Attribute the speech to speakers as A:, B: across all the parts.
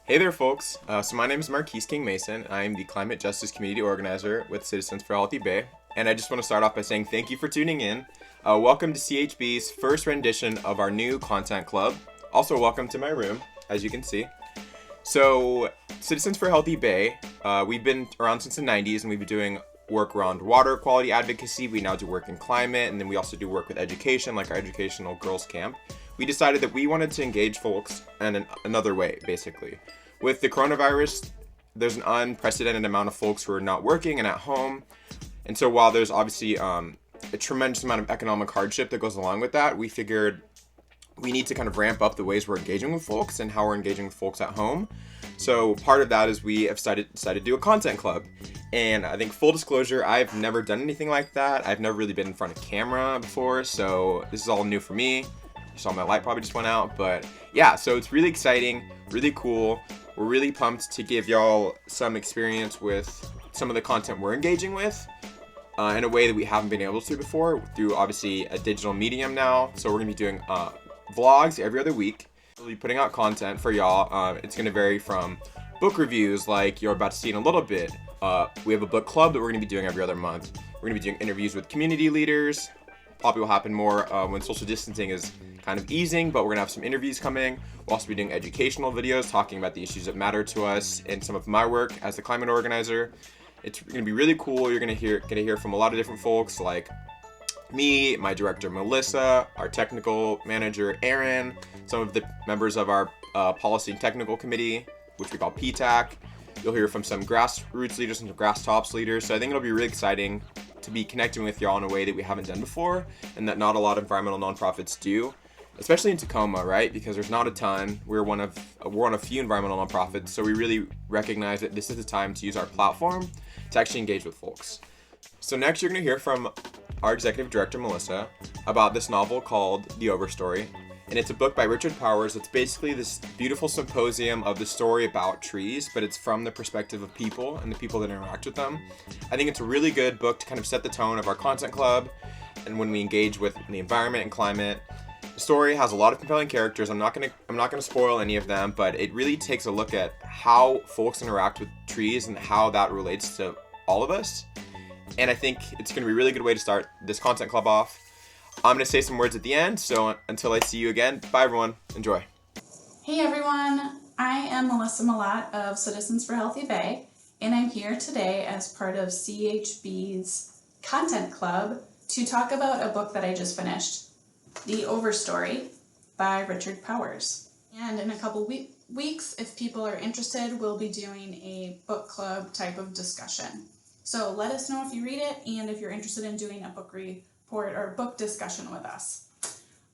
A: Hey there, folks. So my name is Marquise King Mason. I am the Climate Justice Community Organizer with Citizens for Healthy Bay, and I just want to start off by saying thank you for tuning in. Welcome to CHB's first rendition of our new content club. Also, welcome to my room, as you can see. So, Citizens for Healthy Bay, we've been around since the 90s, and we've been doing work around water quality advocacy. We now do work in climate, and then we also do work with education, like our educational girls camp. We decided that we wanted to engage folks in another way, basically. With the coronavirus, there's an unprecedented amount of folks who are not working and at home. And so while there's obviously a tremendous amount of economic hardship that goes along with that, we figured we need to kind of ramp up the ways we're engaging with folks and how we're engaging with folks at home. So part of that is we have decided to do a content club. And I think full disclosure, I've never done anything like that. I've never really been in front of camera before, so this is all new for me. You saw my light probably just went out, but yeah, so it's really exciting, really cool. We're really pumped to give y'all some experience with some of the content we're engaging with in a way that we haven't been able to before through obviously a digital medium now. So we're gonna be doing vlogs every other week. We'll be putting out content for y'all. It's gonna vary from book reviews like you're about to see in a little bit. We have a book club that we're gonna be doing every other month. We're gonna be doing interviews with community leaders. Probably will happen more when social distancing is kind of easing, but we're gonna have some interviews coming. We'll also be doing educational videos talking about the issues that matter to us and some of my work as the climate organizer. It's gonna be really cool. You're gonna hear from a lot of different folks like me, my director Melissa, our technical manager Aaron, some of the members of our policy and technical committee, which we call PTAC. You'll hear from some grassroots leaders and some grass tops leaders. So I think it'll be really exciting to be connecting with y'all in a way that we haven't done before and that not a lot of environmental nonprofits do, especially in Tacoma, right? Because there's not a ton. We're one of a few environmental nonprofits, so we really recognize that this is the time to use our platform to actually engage with folks. So next you're going to hear from our executive director Melissa about this novel called The Overstory. And it's a book by Richard Powers. It's basically this beautiful symposium of the story about trees, but it's from the perspective of people and the people that interact with them. I think it's a really good book to kind of set the tone of our content club and when we engage with the environment and climate. The story has a lot of compelling characters. I'm not gonna spoil any of them, but it really takes a look at how folks interact with trees and how that relates to all of us. And I think it's gonna be a really good way to start this content club off. I'm going to say some words at the end, so until I see you again, bye everyone, enjoy.
B: Hey everyone, I am Melissa Malat of Citizens for Healthy Bay, and I'm here today as part of CHB's Content Club to talk about a book that I just finished, The Overstory by Richard Powers. And in a couple weeks, if people are interested, we'll be doing a book club type of discussion. So let us know if you read it and if you're interested in doing a book report or book discussion with us.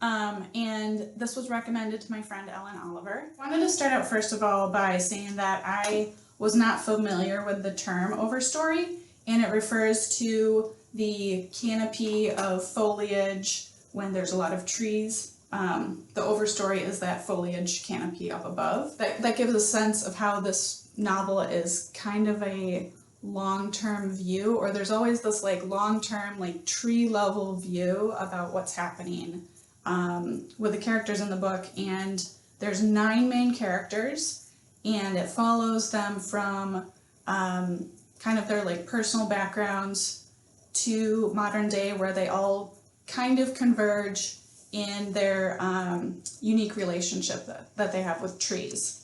B: And this was recommended to my friend Ellen Oliver. I wanted to start out first of all by saying that I was not familiar with the term overstory, and it refers to the canopy of foliage when there's a lot of trees. The overstory is that foliage canopy up above. That gives a sense of how this novel is kind of a long-term view, or there's always this like long-term like tree level view about what's happening with the characters in the book. And there's 9 main characters, and it follows them from kind of their like personal backgrounds to modern day, where they all kind of converge in their unique relationship that they have with trees.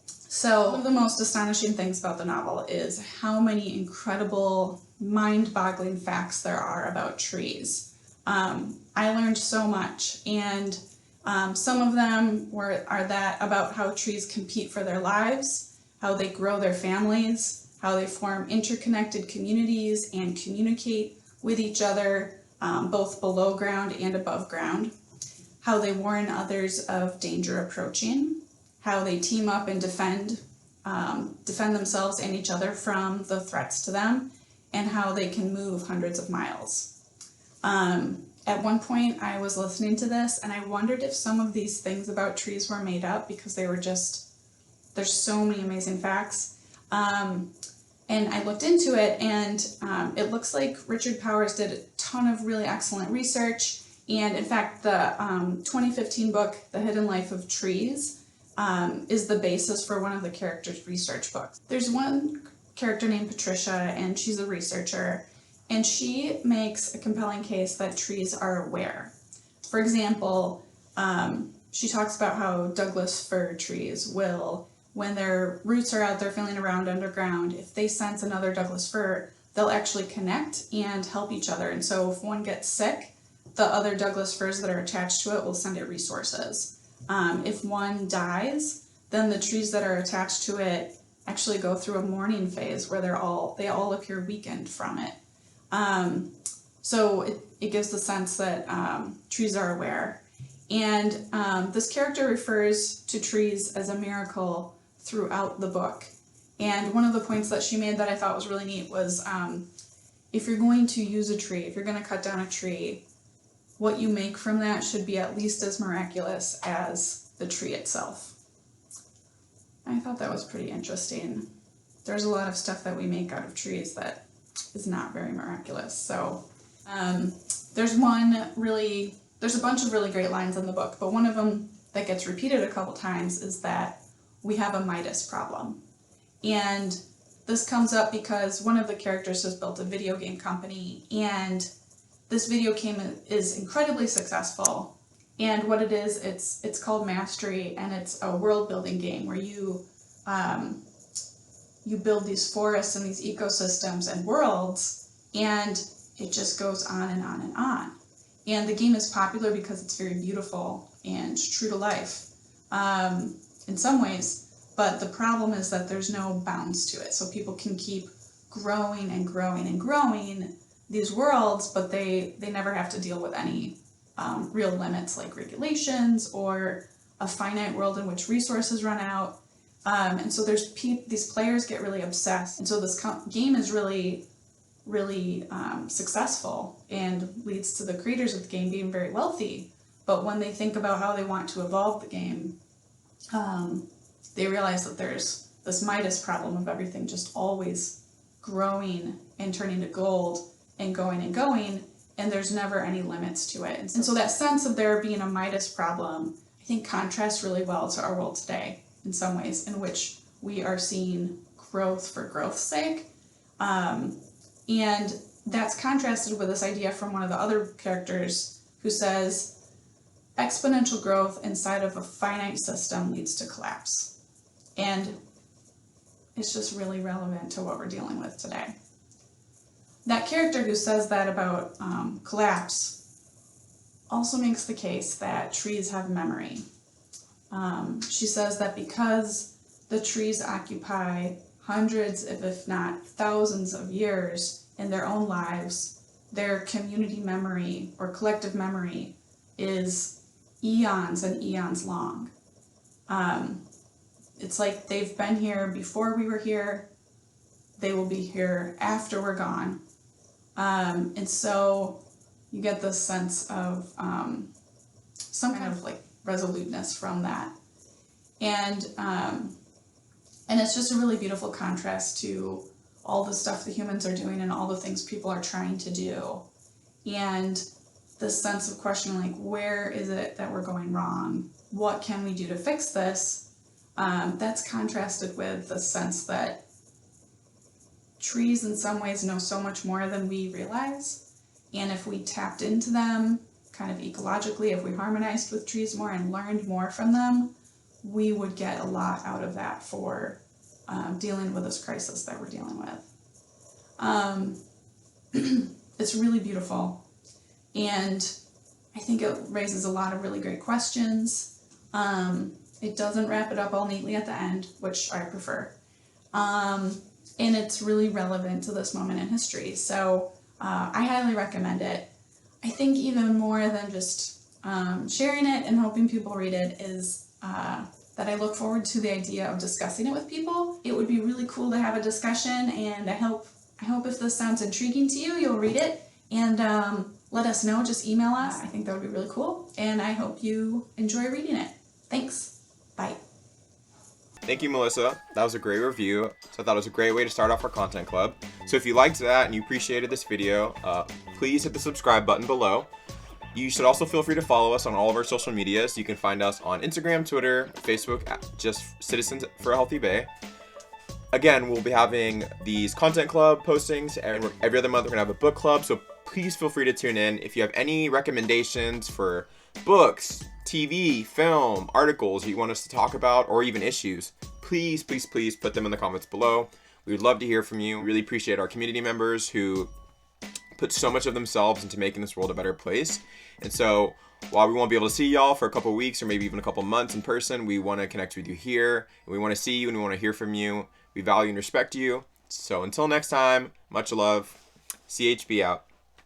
B: So one of the most astonishing things about the novel is how many incredible, mind-boggling facts there are about trees. I learned so much, and some of them are about how trees compete for their lives, how they grow their families, how they form interconnected communities and communicate with each other, both below ground and above ground, how they warn others of danger approaching, how they team up and defend themselves and each other from the threats to them, and how they can move hundreds of miles. At one point I was listening to this and I wondered if some of these things about trees were made up, because there's so many amazing facts. And I looked into it, and it looks like Richard Powers did a ton of really excellent research. And in fact, the 2015 book, The Hidden Life of Trees, is the basis for one of the characters' research books. There's one character named Patricia, and she's a researcher, and she makes a compelling case that trees are aware. For example, she talks about how Douglas fir trees will, when their roots are out there feeling around underground, if they sense another Douglas fir, they'll actually connect and help each other. And so if one gets sick, the other Douglas firs that are attached to it will send it resources. If one dies, then the trees that are attached to it actually go through a mourning phase where they all appear weakened from it. So it gives the sense that trees are aware. And this character refers to trees as a miracle throughout the book. And one of the points that she made that I thought was really neat was if you're going to use a tree, if you're going to cut down a tree, what you make from that should be at least as miraculous as the tree itself. I thought that was pretty interesting. There's a lot of stuff that we make out of trees that is not very miraculous. So there's a bunch of really great lines in the book, but one of them that gets repeated a couple times is that we have a Midas problem. And this comes up because one of the characters has built a video game company, and this video game is incredibly successful. And what it is, it's called Mastery, and it's a world building game where you build these forests and these ecosystems and worlds, and it just goes on and on and on. And the game is popular because it's very beautiful and true to life in some ways, but the problem is that there's no bounds to it. So people can keep growing and growing and growing these worlds, but they never have to deal with any real limits like regulations or a finite world in which resources run out. And so these players get really obsessed. And so this game is really successful and leads to the creators of the game being very wealthy. But when they think about how they want to evolve the game, they realize that there's this Midas problem of everything just always growing and turning to gold and going, and there's never any limits to it. And so that sense of there being a Midas problem, I think, contrasts really well to our world today in some ways, in which we are seeing growth for growth's sake. And that's contrasted with this idea from one of the other characters who says exponential growth inside of a finite system leads to collapse. And it's just really relevant to what we're dealing with today. That character who says that about collapse also makes the case that trees have memory. She says that because the trees occupy hundreds, if not thousands of years in their own lives, their community memory or collective memory is eons and eons long. It's like they've been here before we were here, they will be here after we're gone. And so you get this sense of some kind of like resoluteness from that. And it's just a really beautiful contrast to all the stuff the humans are doing and all the things people are trying to do. And this sense of questioning, like, where is it that we're going wrong? What can we do to fix this? That's contrasted with the sense that trees in some ways know so much more than we realize. And if we tapped into them kind of ecologically, if we harmonized with trees more and learned more from them, we would get a lot out of that for dealing with this crisis that we're dealing with. It's really beautiful, and I think it raises a lot of really great questions. It doesn't wrap it up all neatly at the end, which I prefer, and it's really relevant to this moment in history, so I highly recommend it. I think even more than just sharing it and hoping people read it is that I look forward to the idea of discussing it with people. It would be really cool to have a discussion, and I hope if this sounds intriguing to you, you'll read it and let us know. Just email us. I think that would be really cool, and I hope you enjoy reading it. Thanks. Bye.
A: Thank you, Melissa. That was a great review. So I thought it was a great way to start off our content club. So if you liked that and you appreciated this video, please hit the subscribe button below. You should also feel free to follow us on all of our social medias. You can find us on Instagram, Twitter, Facebook, at just Citizens for a Healthy Bay. Again, we'll be having these content club postings, and every other month we're going to have a book club, so please feel free to tune in. If you have any recommendations for books, TV, film, articles you want us to talk about, or even issues, please put them in the comments below. We would love to hear from you. We really appreciate our community members who put so much of themselves into making this world a better place. And so while we won't be able to see y'all for a couple weeks or maybe even a couple months in person, we want to connect with you here, and we want to see you, and we want to hear from you. We value and respect you. So until next time, much love. CHB out.